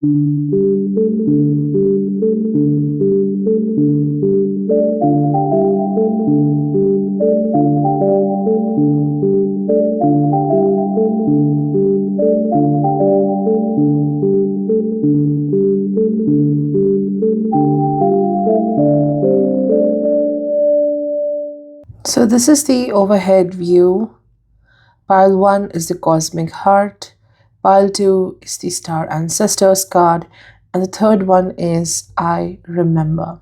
So, this is the overhead view. Pile 1 is the cosmic heart, pile 2 is the star ancestors card, and the third one is I remember.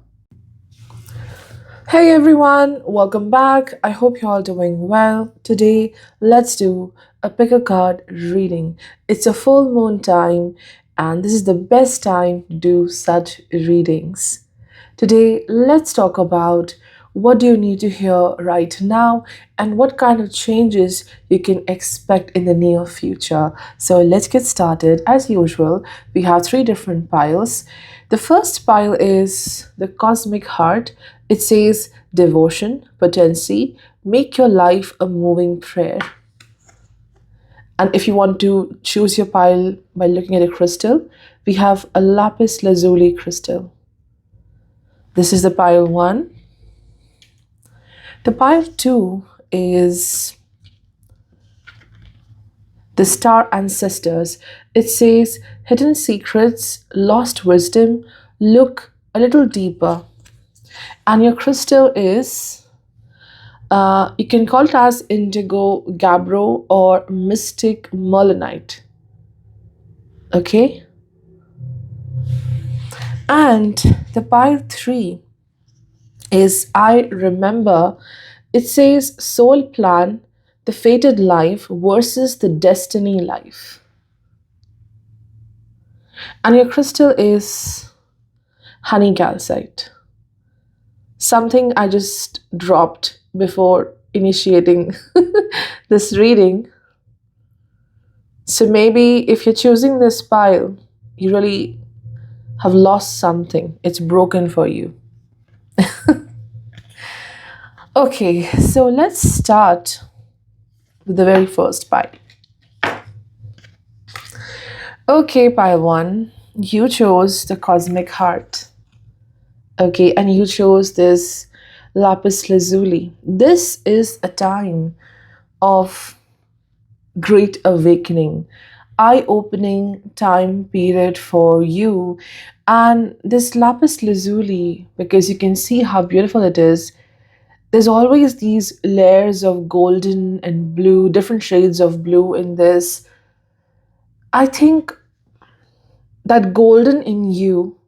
Hey everyone, welcome back. I hope you're all doing well. Today, let's do a pick a card reading. It's a full moon time, and this is the best time to do such readings. Today, let's talk about what do you need to hear right now and what kind of changes you can expect in the near future. So let's get started. As usual, we have three different piles. The first pile is the cosmic heart. It says devotion, potency, make your life a moving prayer. And if you want to choose your pile by looking at a crystal, we have a lapis lazuli crystal. This is the pile 1. The pile 2 is the star ancestors. It says hidden secrets, lost wisdom, look a little deeper. And your crystal is, you can call it as indigo gabbro or mystic merlinite. Okay? And the pile 3 is I remember. It says soul plan, the fated life versus the destiny life. And your crystal is honey calcite. Something I just dropped before initiating this reading. So maybe if you're choosing this pile, you really have lost something. It's broken for you. Okay, so let's start with the very first pile. Okay, pile 1, you chose the cosmic heart. Okay, and you chose this lapis lazuli. This is a time of great awakening, eye-opening time period for you. And this lapis lazuli, because you can see how beautiful it is, there's always these layers of golden and blue, different shades of blue in this. I think that golden in you,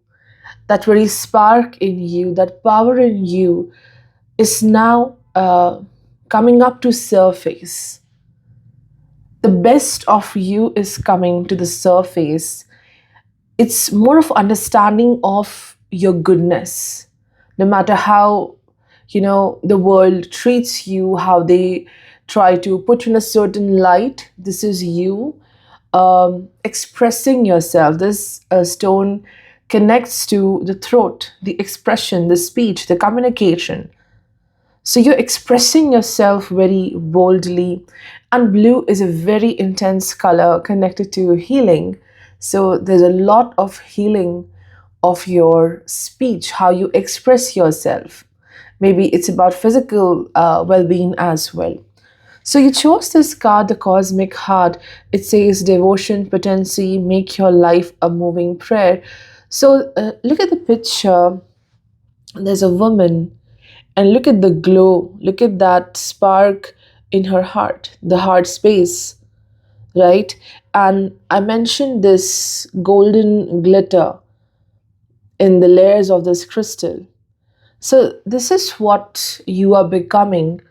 that very spark in you, that power in you is now coming up to surface. The best of you is coming to the surface. It's more of understanding of your goodness. No matter how, the world treats you, how they try to put you in a certain light, this is you expressing yourself. This stone connects to the throat, the expression, the speech, the communication. So you're expressing yourself very boldly, and blue is a very intense color connected to healing. So there's a lot of healing of your speech, how you express yourself. Maybe it's about physical well being as well. So you chose this card, the cosmic heart. It says devotion, potency, make your life a moving prayer. So look at the picture. There's a woman, and look at the glow. Look at that spark in her heart, the heart space, right? And I mentioned this golden glitter in the layers of this crystal. So this is what you are becoming.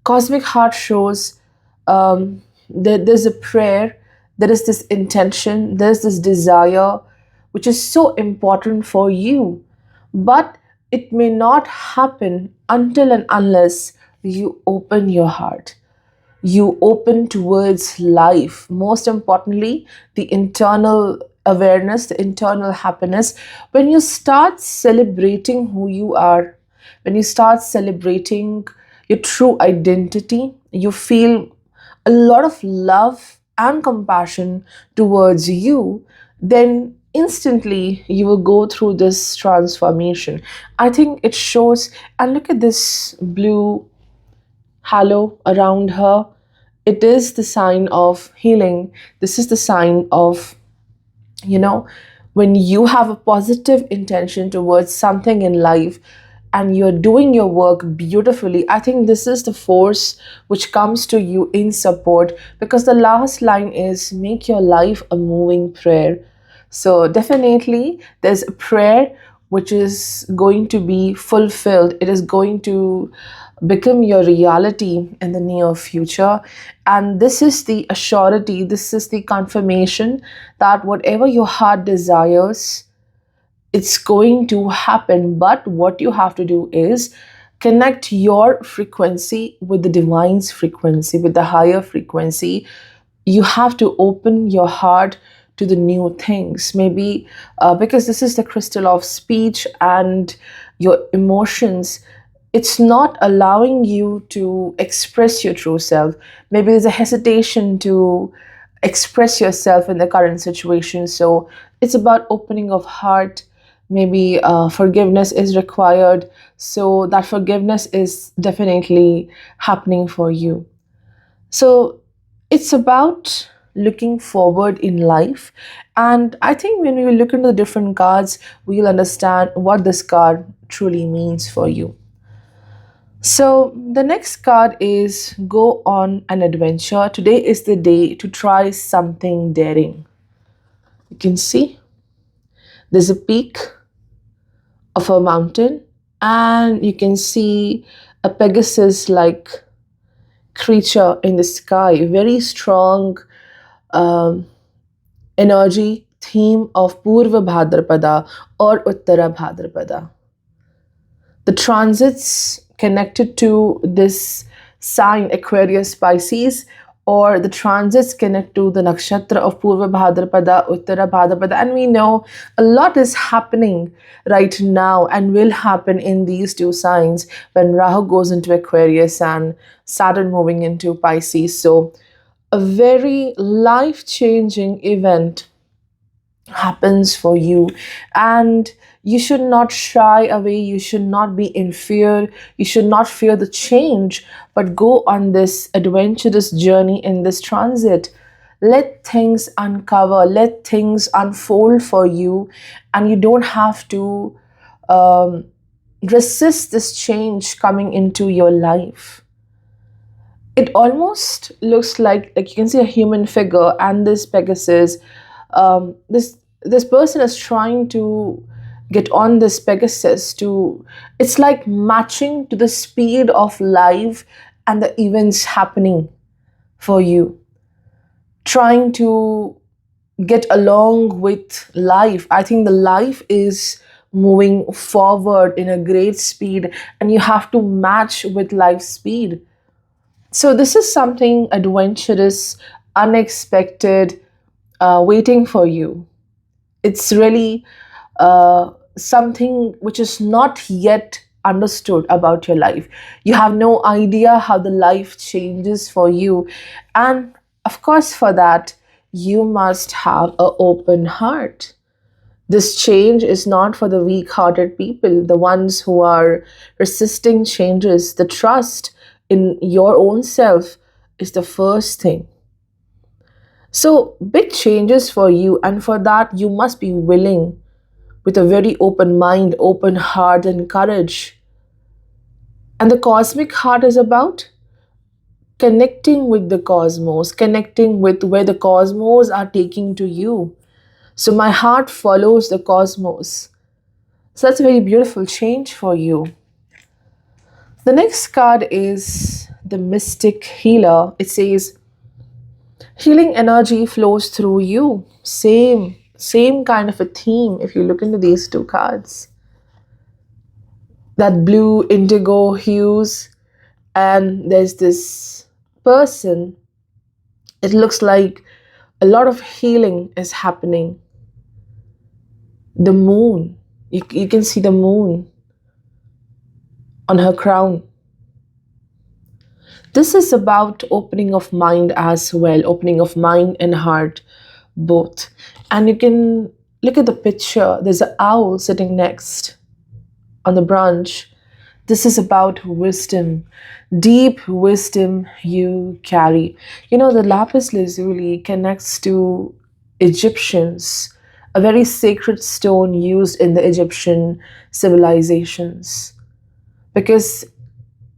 Cosmic heart shows that there's a prayer, there is this intention, there's this desire, which is so important for you. But it may not happen until and unless you open your heart. You open towards life. Most importantly, the internal awareness, the internal happiness. When you start celebrating who you are, when you start celebrating your true identity, you feel a lot of love and compassion towards you, then instantly you will go through this transformation. I think it shows, and look at this blue halo around her. It is the sign of healing. This is the sign of, you know, when you have a positive intention towards something in life and you're doing your work beautifully. I think this is the force which comes to you in support, because the last line is make your life a moving prayer. So definitely there's a prayer which is going to be fulfilled. It is going to become your reality in the near future. And this is the assurity, this is the confirmation that whatever your heart desires, it's going to happen. But what you have to do is connect your frequency with the divine's frequency, with the higher frequency. You have to open your heart to the new things. Maybe because this is the crystal of speech and your emotions, it's not allowing you to express your true self. Maybe there's a hesitation to express yourself in the current situation. So it's about opening of heart. Maybe forgiveness is required. So that forgiveness is definitely happening for you. So it's about looking forward in life. And I think when we look into the different cards, we'll understand what this card truly means for you. So the next card is go on an adventure. Today is the day to try something daring. You can see there's a peak of a mountain, and you can see a Pegasus like creature in the sky, very strong um, energy theme of Purva Bhadrapada or Uttara Bhadrapada. The transits connected to this sign Aquarius Pisces, or the transits connect to the nakshatra of Purva Bhadrapada, Uttara Bhadrapada, and we know a lot is happening right now and will happen in these two signs when Rahu goes into Aquarius and Saturn moving into Pisces. So a very life changing event happens for you, and you should not shy away, you should not be in fear, you should not fear the change, but go on this adventurous journey in this transit. Let things uncover, let things unfold for you, and you don't have to um, resist this change coming into your life. It almost looks like you can see a human figure and this Pegasus. This person is trying to get on this Pegasus to, it's like matching to the speed of life and the events happening for you, trying to get along with life. I think the life is moving forward in a great speed, and you have to match with life speed. So this is something adventurous, unexpected, waiting for you. It's really something which is not yet understood about your life. You have no idea how the life changes for you. And of course, for that, you must have an open heart. This change is not for the weak hearted people, the ones who are resisting changes. The trust in your own self is the first thing. So, big changes for you, and for that, you must be willing with a very open mind, open heart, and courage. And the cosmic heart is about connecting with the cosmos, connecting with where the cosmos are taking to you. So, my heart follows the cosmos. So, that's a very beautiful change for you. The next card is the Mystic Healer. It says, healing energy flows through you. Same kind of a theme if you look into these two cards. That blue indigo hues, and there's this person. It looks like a lot of healing is happening. The moon, you can see the moon on her crown. This is about opening of mind as well, opening of mind and heart both. And you can Look at the picture. There's an owl sitting next on the branch. This is about wisdom, deep wisdom you carry. The lapis lazuli connects to Egyptians, a very sacred stone used in the Egyptian civilizations, because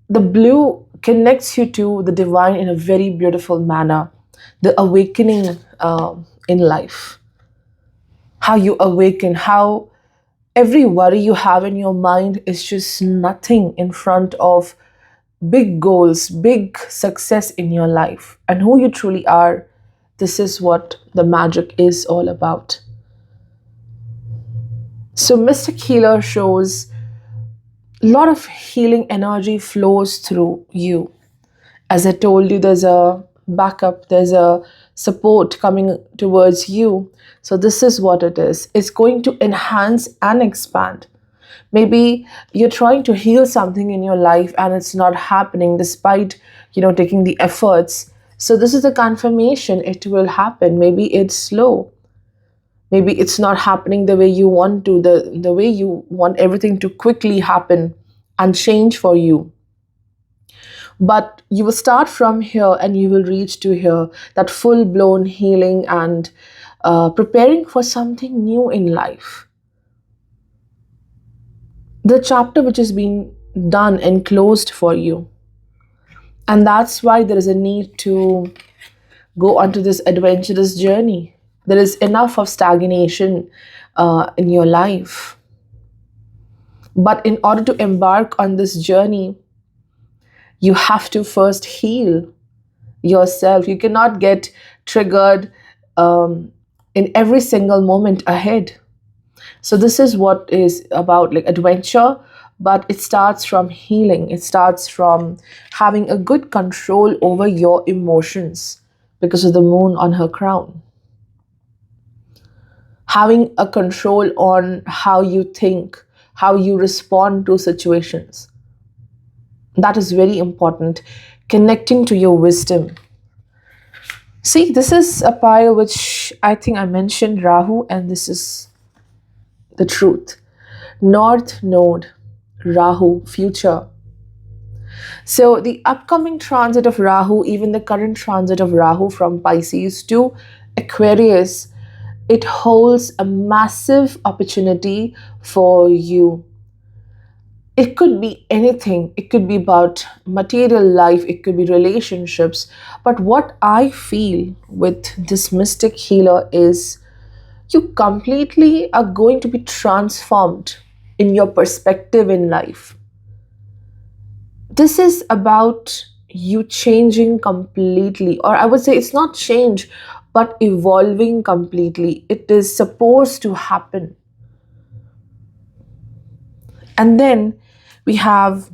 the blue connects you to the divine in a very beautiful manner, the awakening in life, how you awaken, how every worry you have in your mind is just nothing in front of big goals, big success in your life, and who you truly are. This is what the magic is all about. So, Mystic Healer shows a lot of healing energy flows through you. As I told you, there's a backup, there's a support coming towards you. So, this is what it is. It's going to enhance and expand. Maybe you're trying to heal something in your life and it's not happening despite, taking the efforts. So, this is a confirmation it will happen. Maybe it's slow. Maybe it's not happening the way you want to, the way you want everything to quickly happen and change for you. But you will start from here and you will reach to here, that full blown healing and preparing for something new in life. The chapter which has been done and closed for you. And that's why there is a need to go onto this adventurous journey. There is enough of stagnation in your life. But in order to embark on this journey, you have to first heal yourself. You cannot get triggered in every single moment ahead. So this is what is about, like, adventure, but it starts from healing. It starts from having a good control over your emotions because of the moon on her crown. Having a control on how you think, how you respond to situations. That is very important. Connecting to your wisdom. See, this is a pile which I think I mentioned Rahu, and this is the truth. North Node, Rahu, future. So the upcoming transit of Rahu, even the current transit of Rahu from Pisces to Aquarius, it holds a massive opportunity for you. It could be anything. It could be about material life, it could be relationships. But what I feel with this mystic healer is you completely are going to be transformed in your perspective in life. This is about you changing completely, or I would say it's not change, but evolving completely. It is supposed to happen. And then we have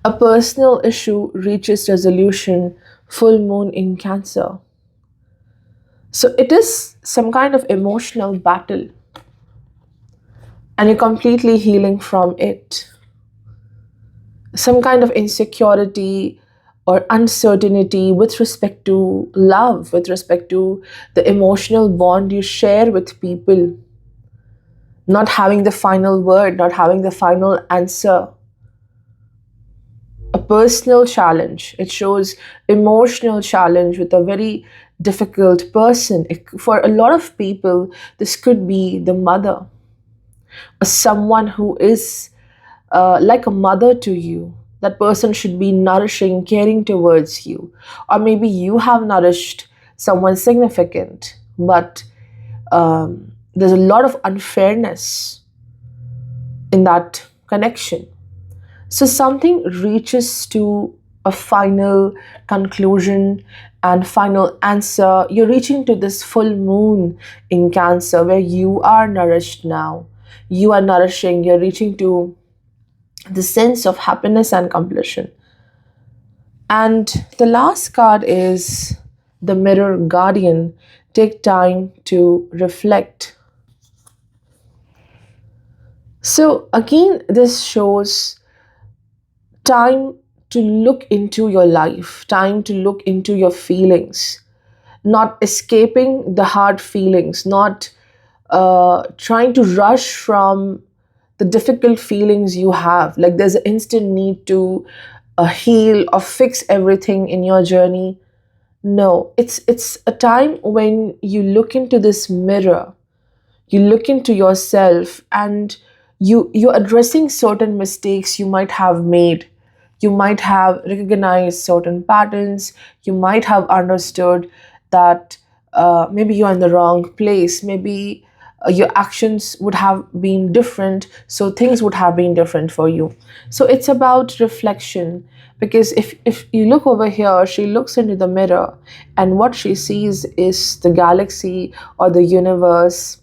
a personal issue reaches resolution, full moon in Cancer. So it is some kind of emotional battle, and you're completely healing from it. Some kind of insecurity or uncertainty with respect to love, with respect to the emotional bond you share with people, not having the final word, not having the final answer. A personal challenge. It shows emotional challenge with a very difficult person. For a lot of people, this could be the mother, someone who is like a mother to you. That person should be nourishing, caring towards you. Or maybe you have nourished someone significant, but there's a lot of unfairness in that connection. So something reaches to a final conclusion and final answer. You're reaching to this full moon in Cancer where you are nourished now. You are nourishing, you're reaching to the sense of happiness and completion. And the last card is the Mirror Guardian. Take time to reflect. So, again, this shows time to look into your life, time to look into your feelings. not escaping the hard feelings, not trying to rush from the difficult feelings you have. Like there's an instant need to heal or fix everything in your journey. No, it's a time when you look into this mirror, you look into yourself, and you're addressing certain mistakes you might have made. You might have recognized certain patterns. You might have understood that maybe you're in the wrong place. Maybe your actions would have been different, so things would have been different for you. So it's about reflection, because if you look over here, she looks into the mirror, and what she sees is the galaxy or the universe.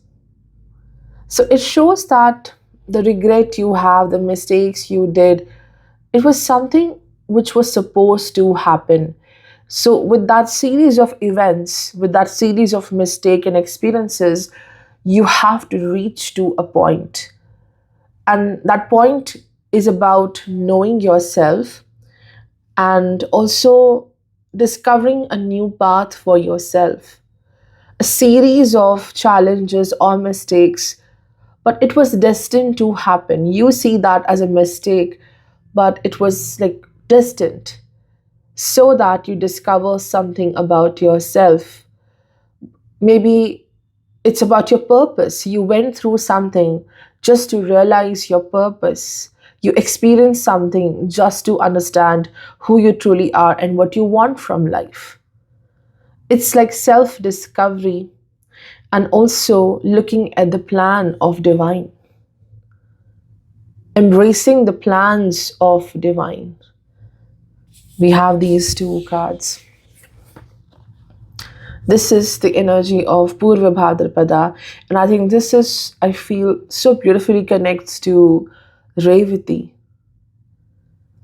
So it shows that the regret you have, the mistakes you did, it was something which was supposed to happen. So, with that series of events, with that series of mistaken experiences, you have to reach to a point. And that point is about knowing yourself and also discovering a new path for yourself. A series of challenges or mistakes, but it was destined to happen. You see that as a mistake, but it was like destined so that you discover something about yourself. Maybe it's about your purpose. You went through something just to realize your purpose. You experienced something just to understand who you truly are and what you want from life. It's like self discovery and also looking at the plan of divine, embracing the plans of divine. We have these two cards. This is the energy of Purva Bhadrapada, and I think this is, I feel, so beautifully connects to Revati,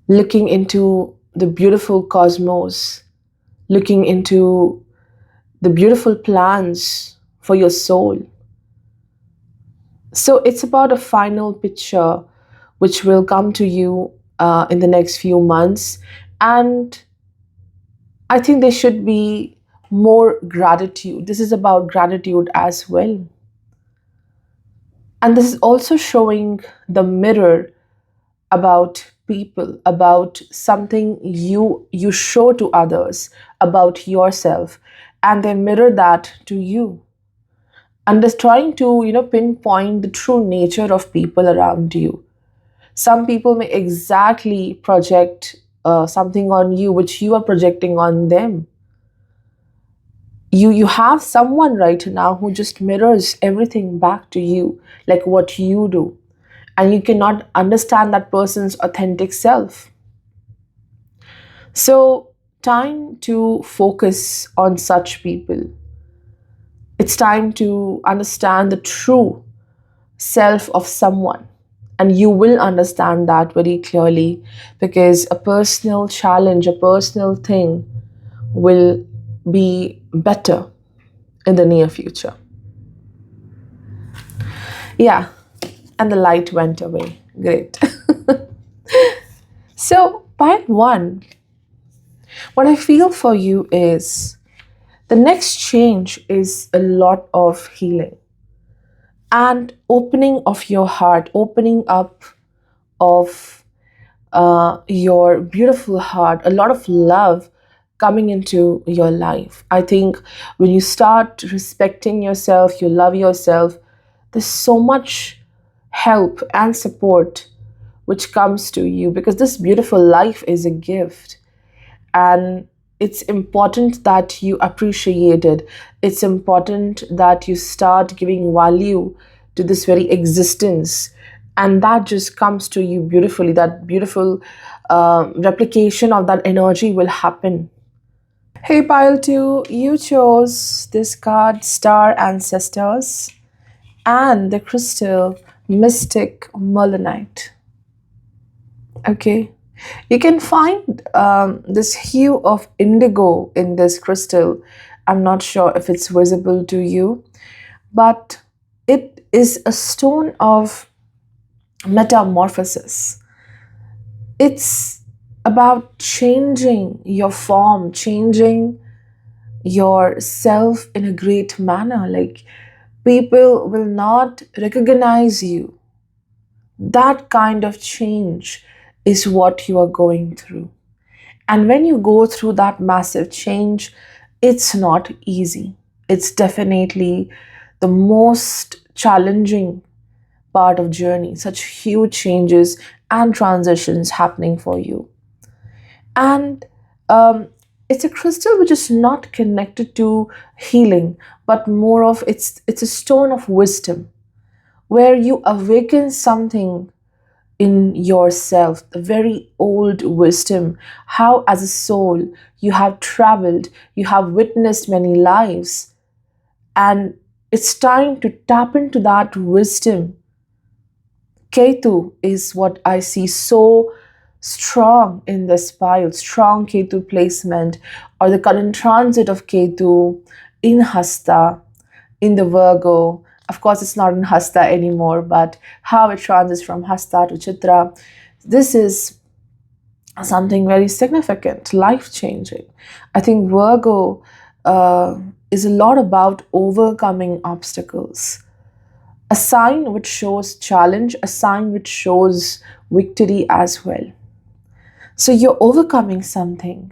looking into the beautiful cosmos, looking into the beautiful plans for your soul. So it's about a final picture which will come to you in the next few months. And I think there should be more gratitude. This is about gratitude as well. And this is also showing the mirror about people, about something you show to others about yourself, and they mirror that to you. And just trying to, pinpoint the true nature of people around you. Some people may exactly project something on you which you are projecting on them. You have someone right now who just mirrors everything back to you, like what you do, and you cannot understand that person's authentic self. So, time to focus on such people. It's time to understand the true self of someone. And you will understand that very clearly, because a personal challenge, a personal thing will be better in the near future. Yeah, and the light went away. Great. So, part one, what I feel for you is the next change is a lot of healing and opening of your heart, opening up of your beautiful heart, a lot of love coming into your life. I think when you start respecting yourself, you love yourself, there's so much help and support which comes to you, because this beautiful life is a gift, and it's important that you appreciate it. It's important that you start giving value to this very existence, and that just comes to you beautifully. That beautiful replication of that energy will happen. Hey, pile 2, you chose this card, Star Ancestors, and the crystal Mystic Molinite. Okay, you can find this hue of indigo in this crystal. I'm not sure if it's visible to you, but it is a stone of metamorphosis. It's about changing your form, changing yourself in a great manner. Like, people will not recognize you. That kind of change is what you are going through. And when you go through that massive change, it's not easy. It's definitely the most challenging part of journey, such huge changes and transitions happening for you. And it's a crystal which is not connected to healing, but more of it's a stone of wisdom where you awaken something in yourself, the very old wisdom, how as a soul you have traveled, you have witnessed many lives, and it's time to tap into that wisdom. Ketu is what I see so strong in this pile, strong Ketu placement, or the current transit of Ketu in Hasta, in the Virgo. Of course, it's not in Hasta anymore, but how it transits from Hasta to Chitra. This is something very significant, life changing. I think Virgo is a lot about overcoming obstacles, a sign which shows challenge, a sign which shows victory as well. So you're overcoming something,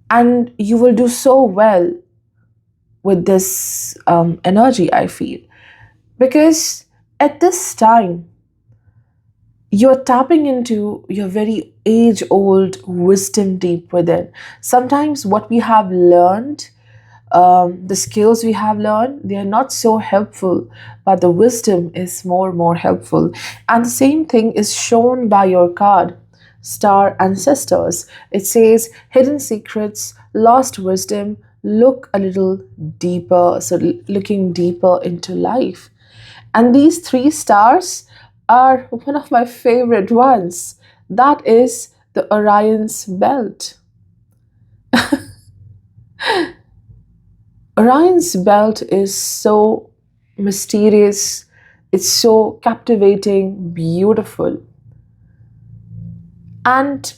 and you will do so well with this energy, I feel. Because at this time, you're tapping into your very age old wisdom deep within. Sometimes what we have learned, the skills we have learned, they are not so helpful, but the wisdom is more helpful. And the same thing is shown by your card, Star Ancestors. It says hidden secrets, lost wisdom, look a little deeper. So, looking deeper into life. And these three stars are one of my favorite ones. That is the Orion's belt. Orion's belt is so mysterious, it's so captivating, beautiful. And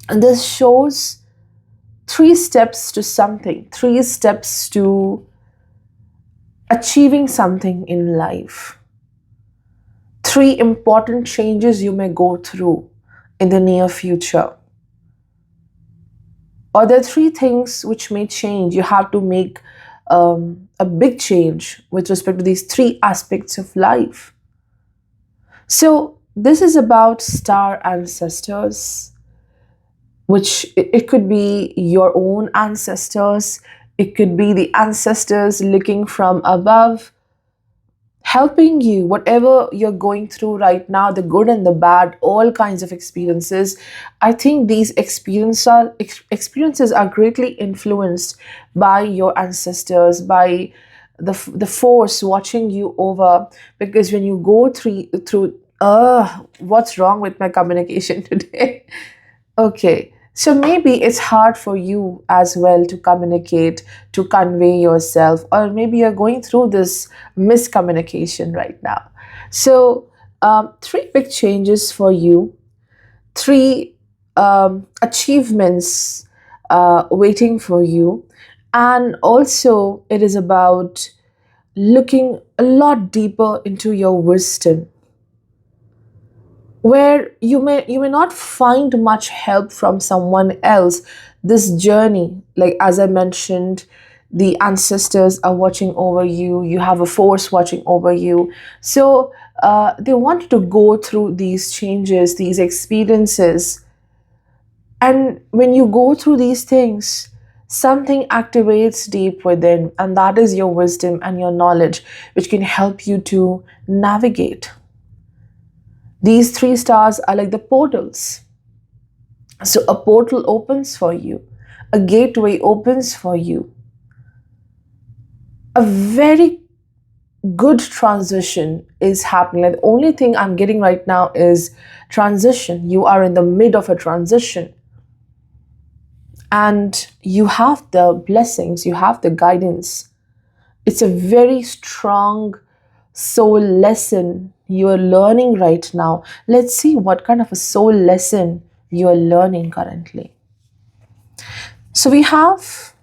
this shows three steps to something, three steps to achieving something in life. Three important changes you may go through in the near future. Or there are three things which may change. You have to make a big change with respect to these three aspects of life. So, this is about star ancestors, which it could be your own ancestors, it could be the ancestors looking from above, helping you, whatever you're going through right now, the good and the bad, all kinds of experiences. I think these experiences are greatly influenced by your ancestors, by the force watching you over. Because when you go through what's wrong with my communication today? Okay, so maybe it's hard for you as well to communicate, to convey yourself, or maybe you're going through this miscommunication right now. So, three big changes for you, three achievements waiting for you, and also it is about looking a lot deeper into your wisdom, where you may not find much help from someone else. This journey, like as I mentioned, the ancestors are watching over you, you have a force watching over you. So they want to go through these changes, these experiences, and when you go through these things, something activates deep within, and that is your wisdom and your knowledge, which can help you to navigate. These three stars are like the portals. So a portal opens for you, a gateway opens for you. A very good transition is happening. Like the only thing I'm getting right now is transition. You are in the mid of a transition. And you have the blessings, you have the guidance. It's a very strong soul lesson you are learning right now. Let's see what kind of a soul lesson you are learning currently. So we have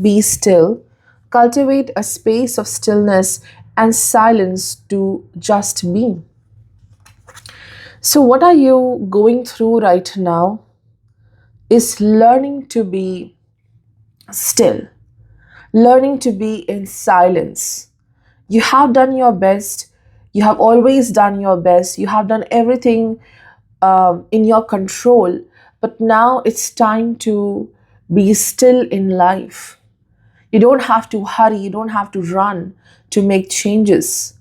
Be still. Cultivate a space of stillness and silence to just be. So, what are you going through right now is learning to be still, learning to be in silence. You have done your best. You have always done your best. You have done everything in your control. But now it's time to be still in life. You don't have to hurry. You don't have to run to make changes.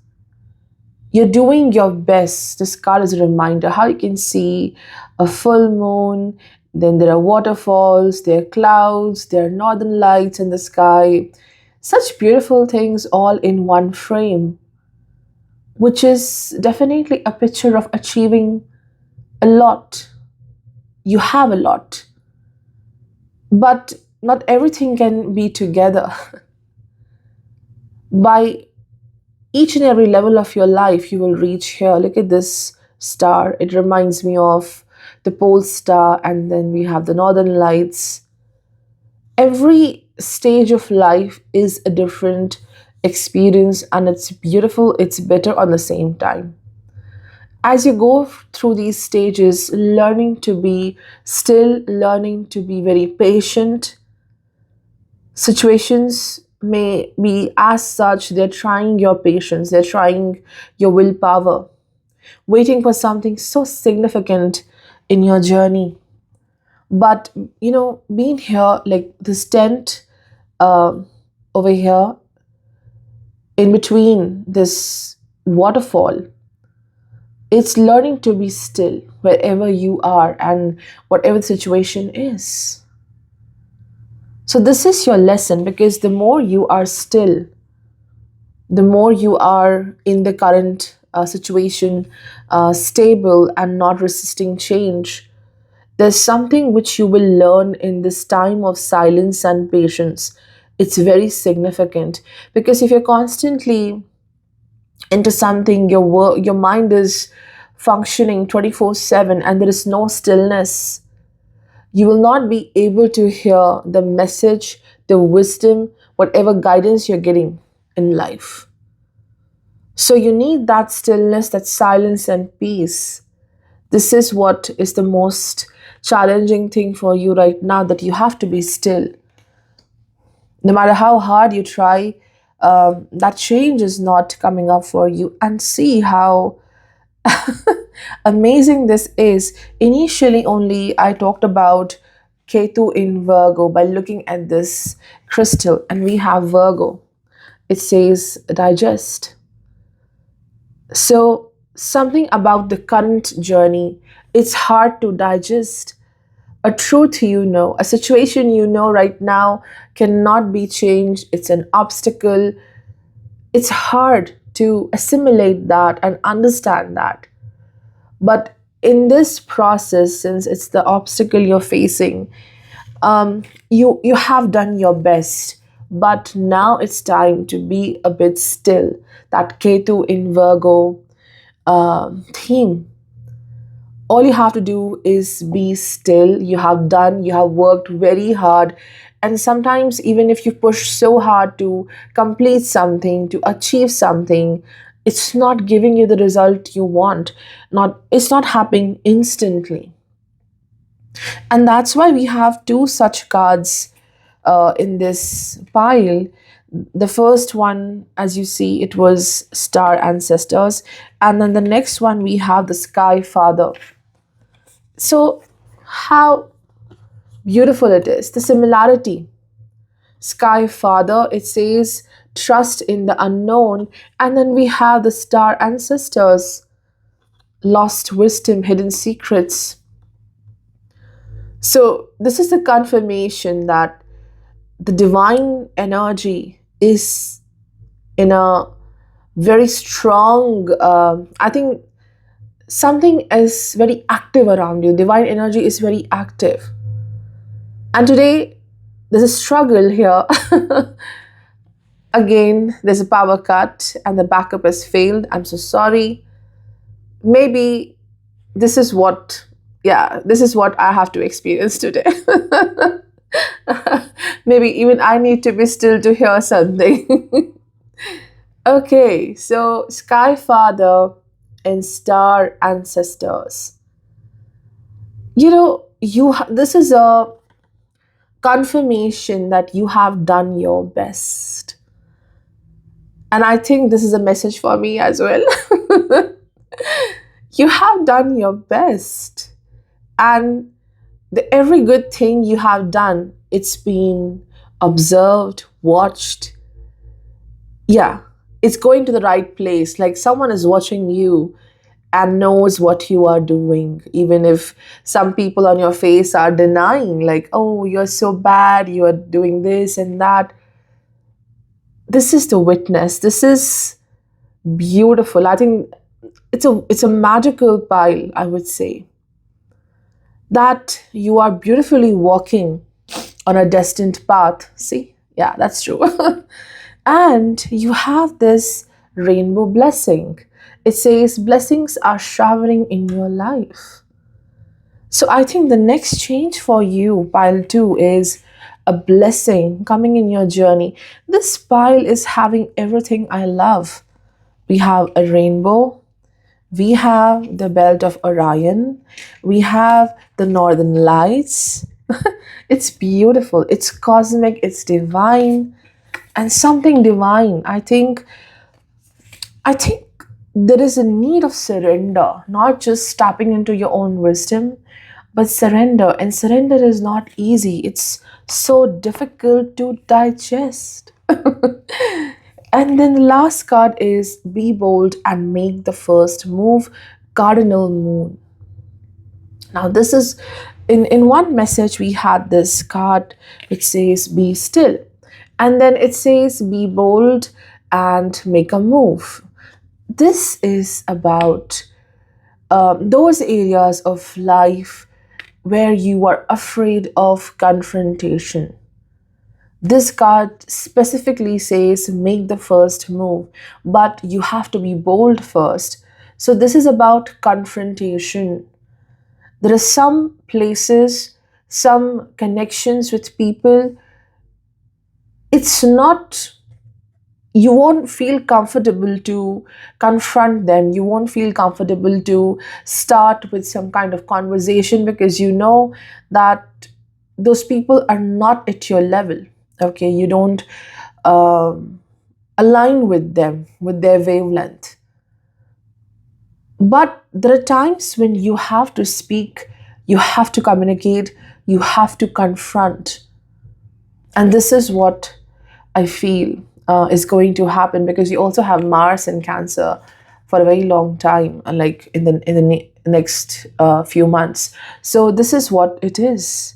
You're doing your best. This card is a reminder how you can see a full moon, then there are waterfalls, there are clouds, there are northern lights in the sky. Such beautiful things all in one frame, which is definitely a picture of achieving a lot. You have a lot, but not everything can be together. By each and every level of your life, you will reach here. Look at this star. It reminds me of the pole star, and then we have the northern lights. Every stage of life is a different experience, and it's beautiful, it's better on the same time. As you go through these stages, learning to be still, learning to be very patient, situations may be as such, they're trying your patience, they're trying your willpower, waiting for something so significant in your journey. But being here, like this tent uh, over here in between this waterfall, it's learning to be still wherever you are and whatever the situation is. So, this is your lesson, because the more you are still, the more you are in the current situation, stable and not resisting change, there's something which you will learn in this time of silence and patience. It's very significant, because if you're constantly into something, your mind is functioning 24/7 and there is no stillness, you will not be able to hear the message, the wisdom, whatever guidance you're getting in life. So you need that stillness, that silence and peace. This is what is the most challenging thing for you right now, that you have to be still. No matter how hard you try, that change is not coming up for you. And see how amazing this is. Initially, only I talked about Ketu in Virgo by looking at this crystal, and we have Virgo. It says digest. So, something about the current journey, it's hard to digest. A truth a situation right now cannot be changed. It's an obstacle. It's hard to assimilate that and understand that. But in this process, since it's the obstacle you're facing, you have done your best. But now it's time to be a bit still. That Ketu in Virgo theme. All you have to do is be still. You have worked very hard. And sometimes, even if you push so hard to complete something, to achieve something, it's not giving you the result you want. It's not happening instantly. And that's why we have two such cards in this pile. The first one, as you see, it was Star Ancestors. And then the next one, we have the Sky Father. So, how beautiful it is. The similarity. Sky Father, it says, trust in the unknown. And then we have the Star Ancestors, lost wisdom, hidden secrets. So, this is the confirmation that the divine energy is in a very strong, I think something is very active around you. Divine energy is very active. And today, there's a struggle here. Again, there's a power cut and the backup has failed. I'm so sorry. Maybe this is what, yeah, this is what I have to experience today. Maybe even I need to be still to hear something. Okay, so Sky Father and Star Ancestors. This is a confirmation that you have done your best. And I think this is a message for me as well. You have done your best. And every good thing you have done, it's been observed, watched. Yeah, it's going to the right place. Like someone is watching you and knows what you are doing, even if some people on your face are denying, like, oh, you're so bad, you are doing this and that. This is the witness. This is beautiful. I think it's a magical pile, I would say, that you are beautifully walking on a destined path. See? Yeah, that's true. And you have this rainbow blessing. It says blessings are showering in your life. So I think the next change for you, pile two, is a blessing coming in your journey. This pile is having everything I love. We have a rainbow, we have the belt of Orion, we have the northern lights. It's beautiful, it's cosmic, it's divine, and something divine. I think there is a need of surrender, not just tapping into your own wisdom, but surrender. And surrender is not easy. It's so difficult to digest. And then the last card is be bold and make the first move, Cardinal Moon. Now, this is in one message, we had this card which says be still. And then it says be bold and make a move. This is about those areas of life where you are afraid of confrontation. This card specifically says make the first move, but you have to be bold first. So, this is about confrontation. There are some places, some connections with people, it's not, you won't feel comfortable to confront them. You won't feel comfortable to start with some kind of conversation because you know that those people are not at your level. Okay, you don't um, align with them, with their wavelength. But there are times when you have to speak, you have to communicate, you have to confront. And this is what I feel is going to happen because you also have Mars in Cancer for a very long time, like in the next few months. So this is what it is.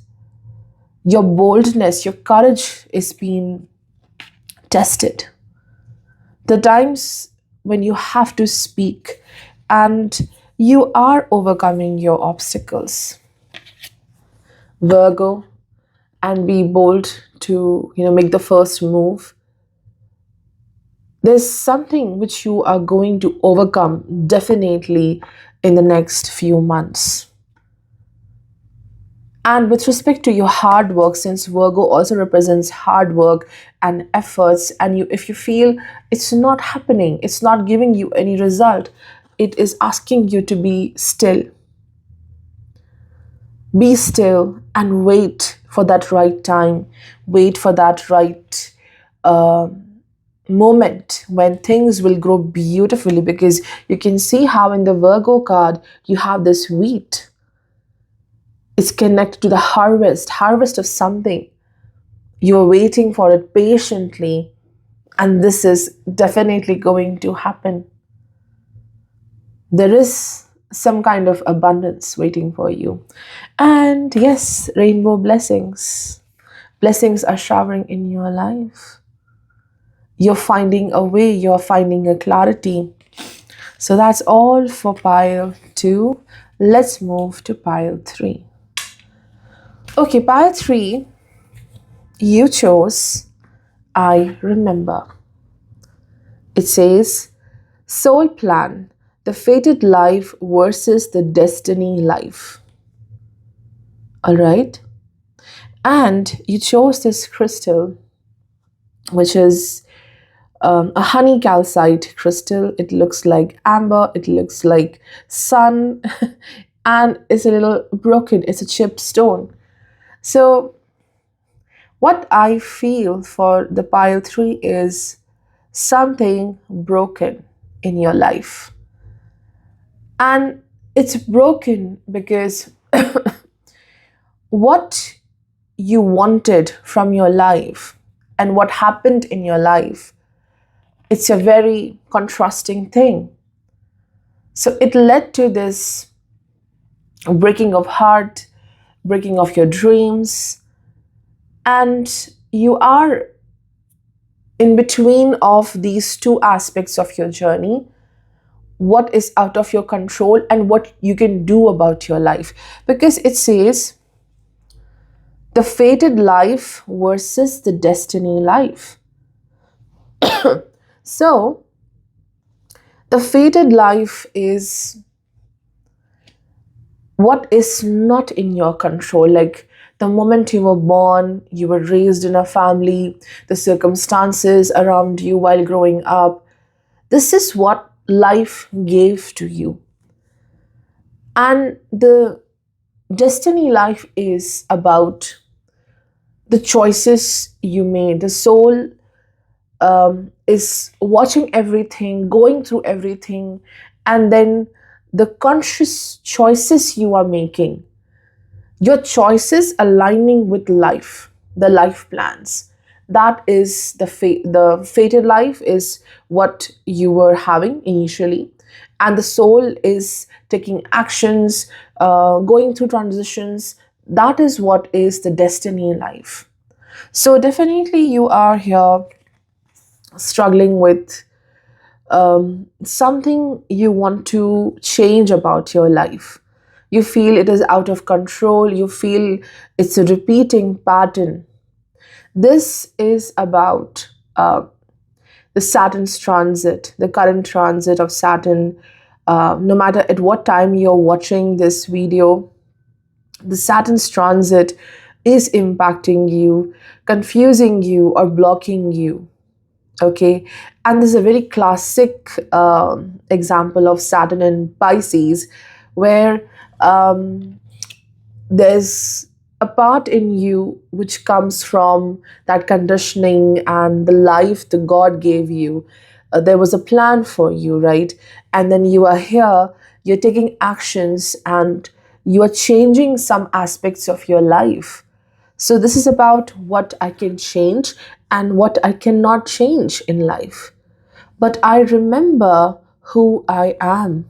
Your boldness, your courage is being tested. The times when you have to speak and you are overcoming your obstacles. Virgo, and be bold to make the first move. There's something which you are going to overcome definitely in the next few months. And with respect to your hard work, since Virgo also represents hard work and efforts, and if you feel it's not happening, it's not giving you any result, it is asking you to be still. Be still and wait for that right time. Wait for that right uh, moment when things will grow beautifully, because you can see how in the Virgo card you have this wheat. It's connected to the harvest of something. You're waiting for it patiently, and this is definitely going to happen. There is some kind of abundance waiting for you. And yes, rainbow blessings. Blessings are showering in your life. You're finding a way, you're finding a clarity. So that's all for pile 2. Let's move to pile 3. Okay, pile 3, you chose I remember. It says soul plan, the fated life versus the destiny life. All right. And you chose this crystal, which is a honey calcite crystal. It looks like amber, it looks like sun, and it's a little broken, it's a chipped stone. So, what I feel for the pile 3 is something broken in your life. And it's broken because what you wanted from your life and what happened in your life, it's a very contrasting thing. So it led to this breaking of heart, breaking of your dreams, and you are in between of these two aspects of your journey, what is out of your control and what you can do about your life. Because it says the fated life versus the destiny life. So, the fated life is what is not in your control. Like the moment you were born, you were raised in a family, the circumstances around you while growing up. This is what life gave to you. And the destiny life is about the choices you made. The soul is watching everything, going through everything, and then the conscious choices you are making, your choices aligning with life, the life plans. That is the fated life is what you were having initially, and the soul is taking actions, going through transitions. That is what is the destiny life. So definitely you are here struggling with something you want to change about your life. You feel it is out of control, you feel it's a repeating pattern. This is about the Saturn's transit, the current transit of Saturn. No matter at what time you're watching this video, the Saturn's transit is impacting you, confusing you, or blocking you. Okay, and this is a very classic example of Saturn in Pisces, where there's a part in you which comes from that conditioning and the life the God gave you. There was a plan for you, right? And then you are here, you're taking actions, and you are changing some aspects of your life. So, this is about what I can change and what I cannot change in life. But I remember who I am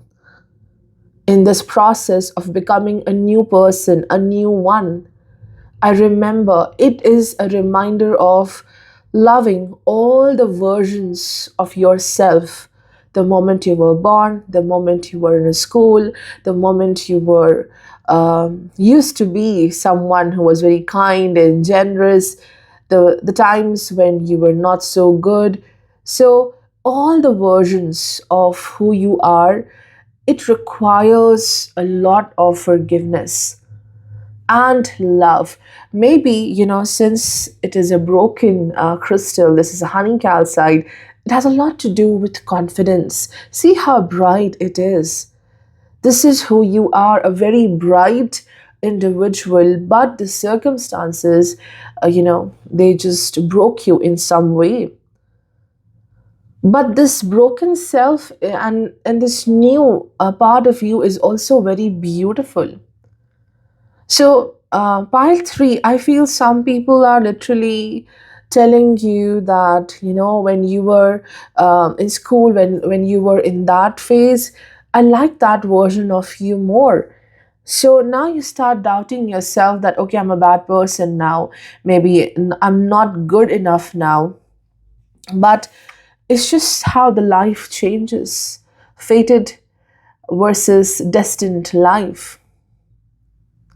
in this process of becoming a new person, a new one. I remember it is a reminder of loving all the versions of yourself. The moment you were born, the moment you were in a school, the moment you were used to be someone who was very kind and generous, the times when you were not so good. So, all the versions of who you are, it requires a lot of forgiveness and love. Maybe, since it is a broken crystal, this is a honey calcite, it has a lot to do with confidence. See how bright it is. This is who you are, a very bright individual, but the circumstances, they just broke you in some way. But this broken self and this new part of you is also very beautiful. So, pile 3, I feel some people are literally telling you that, when you were in school, when you were in that phase, I like that version of you more. So now you start doubting yourself that, okay, I'm a bad person now. Maybe I'm not good enough now. But it's just how the life changes. Fated versus destined life.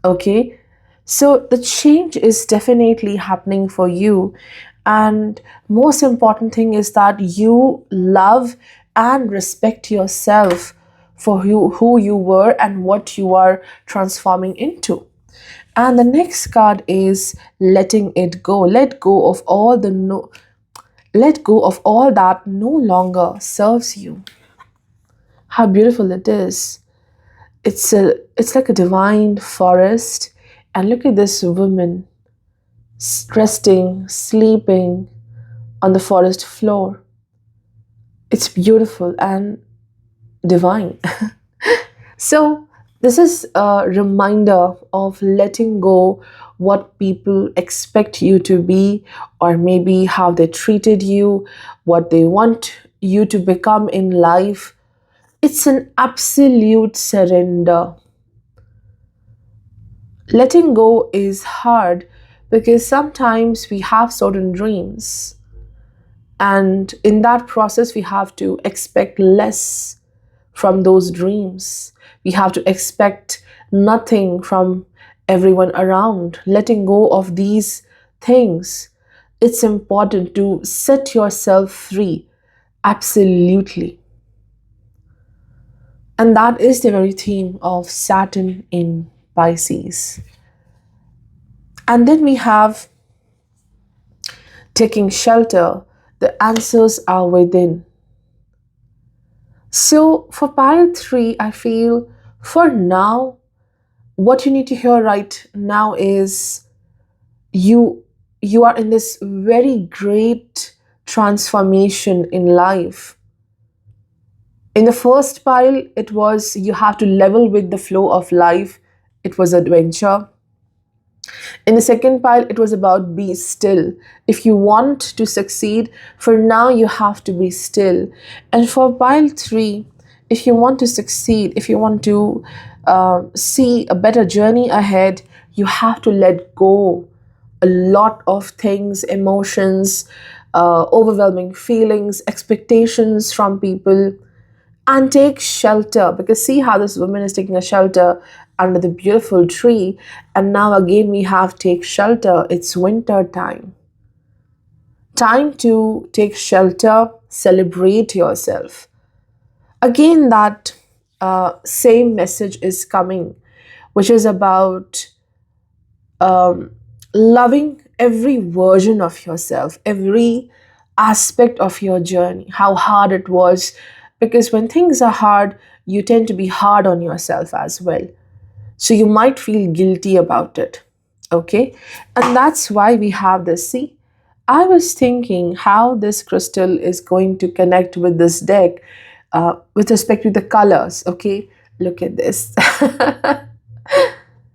Okay, so the change is definitely happening for you, and most important thing is that you love and respect yourself for who you were and what you are transforming into. And the next card is letting it go. Let go of all that no longer serves you. How beautiful it is. It's like a divine forest. And look at this woman resting, sleeping on the forest floor. It's beautiful and divine. So, this is a reminder of letting go what people expect you to be, or maybe how they treated you, what they want you to become in life. It's an absolute surrender. Letting go is hard because sometimes we have certain dreams, and in that process, we have to expect less from those dreams. We have to expect nothing from everyone around. Letting go of these things, it's important to set yourself free. Absolutely. And that is the very theme of Saturn in Pisces. And then we have taking shelter. The answers are within. So for pile 3, I feel for now, what you need to hear right now is you you are in this very great transformation in life. In the first pile, it was you have to level with the flow of life. It was adventure. In the second pile, it was about be still. If you want to succeed, for now you have to be still. And for pile 3, if you want to succeed, if you want to see a better journey ahead, you have to let go a lot of things, emotions, overwhelming feelings, expectations from people, and take shelter. Because see how this woman is taking a shelter under the beautiful tree, and now again we have take shelter. It's winter time. Time to take shelter, celebrate yourself. Again, that same message is coming, which is about loving every version of yourself, every aspect of your journey, how hard it was. Because when things are hard, you tend to be hard on yourself as well. So you might feel guilty about it. Okay. And that's why we have this. See, I was thinking how this crystal is going to connect with this deck with respect to the colors. Okay. Look at this.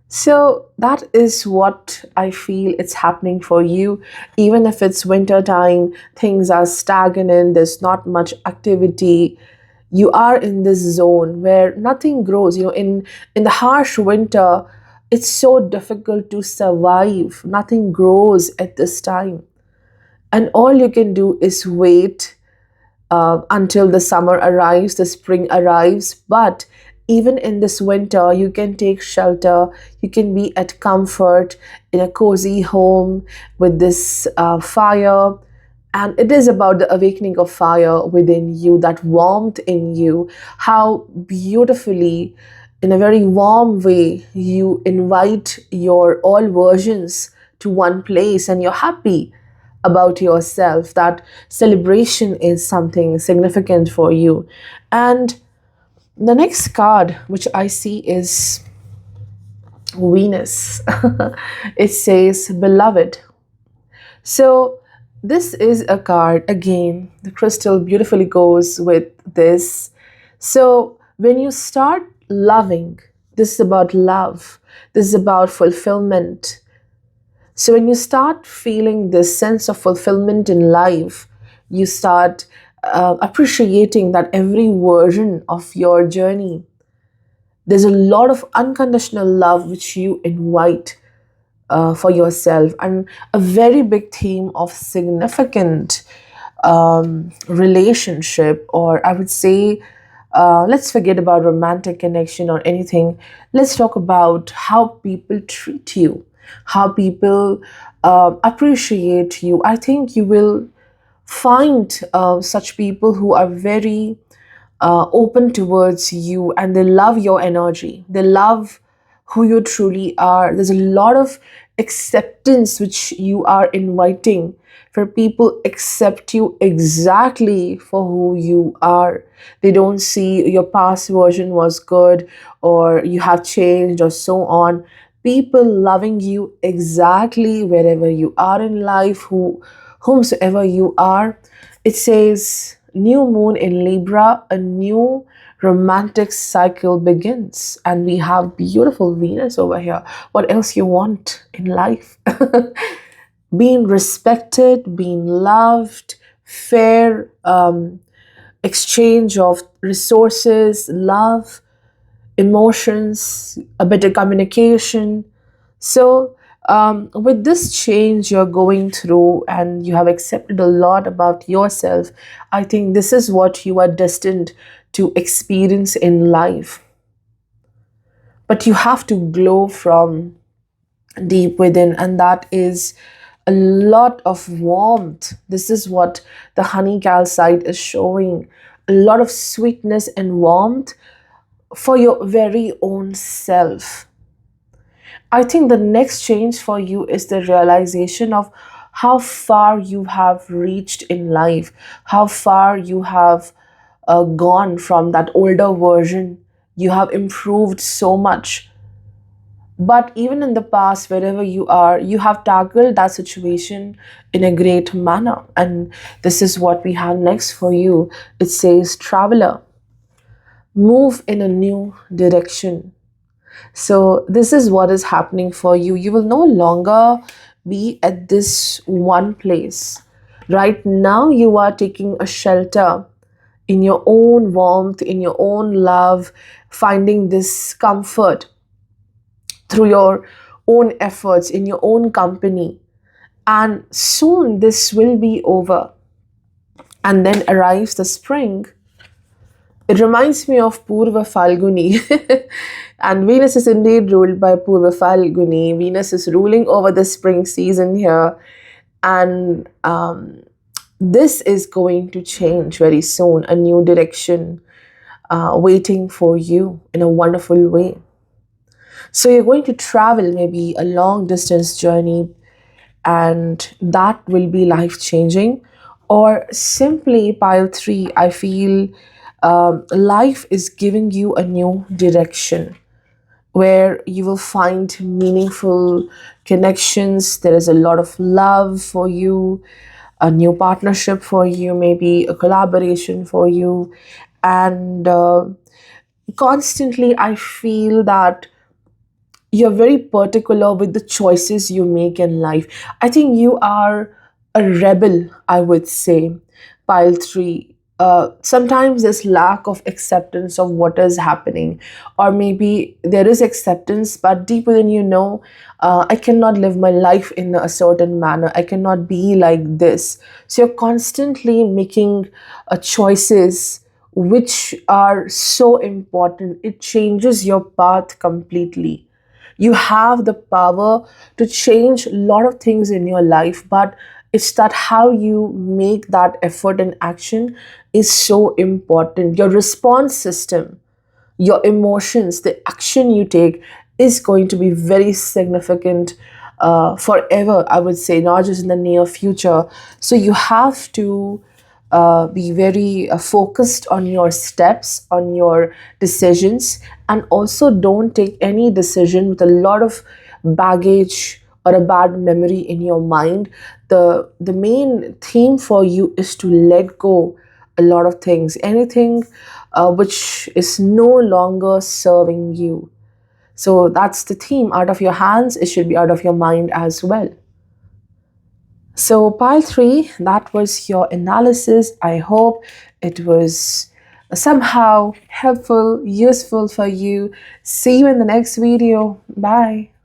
So that is what I feel it's happening for you. Even if it's winter time, things are stagnant, there's not much activity. You are in this zone where nothing grows. In the harsh winter, it's so difficult to survive. Nothing grows at this time. And all you can do is wait until the summer arrives, the spring arrives. But even in this winter, you can take shelter, you can be at comfort in a cozy home with this fire. And it is about the awakening of fire within you, that warmth in you, how beautifully, in a very warm way, you invite your all versions to one place and you're happy about yourself. That celebration is something significant for you. And the next card which I see is Venus. It says, Beloved. So, this is a card, again, the crystal beautifully goes with this. So, when you start loving, this is about love, this is about fulfillment. So, when you start feeling this sense of fulfillment in life, you start appreciating that every version of your journey, there's a lot of unconditional love which you invite for yourself, and a very big theme of significant relationship, or I would say, let's forget about romantic connection or anything. Let's talk about how people treat you, how people appreciate you. I think you will find such people who are very open towards you, and they love your energy. They love who you truly are. There's a lot of acceptance which you are inviting, for people accept you exactly for who you are. They don't see your past version was good or you have changed or so on. People loving you exactly wherever you are in life, whomsoever you are. It says new moon in Libra, a new romantic cycle begins, and we have beautiful Venus over here. What else you want in life? Being respected, being loved, fair exchange of resources, love, emotions, a better communication. So, with this change you're going through and you have accepted a lot about yourself, I think this is what you are destined to experience in life. But you have to glow from deep within, and that is a lot of warmth. This is what the honey calcite is showing, a lot of sweetness and warmth for your very own self. I think the next change for you is the realization of how far you have reached in life, how far you have gone from that older version. You have improved so much. But even in the past, wherever you are, you have tackled that situation in a great manner. And this is what we have next for you. It says, Traveler, move in a new direction. So, this is what is happening for you. You will no longer be at this one place. Right now, you are taking a shelter in your own warmth, in your own love, finding this comfort through your own efforts, in your own company. And soon this will be over. And then arrives the spring. It reminds me of Purva Falguni. And Venus is indeed ruled by Purva Falguni. Venus is ruling over the spring season here. And this is going to change very soon. A new direction waiting for you in a wonderful way. So you're going to travel maybe a long distance journey, and that will be life changing. Or simply, pile three, I feel life is giving you a new direction where you will find meaningful connections. There is a lot of love for you, a new partnership for you, maybe a collaboration for you. And constantly, I feel that you're very particular with the choices you make in life. I think you are a rebel, I would say. Pile three. Sometimes there's lack of acceptance of what is happening, or maybe there is acceptance, but deep within you know, I cannot live my life in a certain manner. I cannot be like this. So you're constantly making choices which are so important. It changes your path completely. You have the power to change a lot of things in your life, but it's that how you make that effort and action is so important. Your response system, your emotions, the action you take is going to be very significant forever, I would say, not just in the near future. So you have to be very focused on your steps, on your decisions, and also don't take any decision with a lot of baggage or a bad memory in your mind. The main theme for you is to let go a lot of things, anything which is no longer serving you. So that's the theme. Out of your hands, it should be out of your mind as well. So, pile three, that was your analysis. I hope it was somehow helpful, useful for you. See you in the next video. Bye.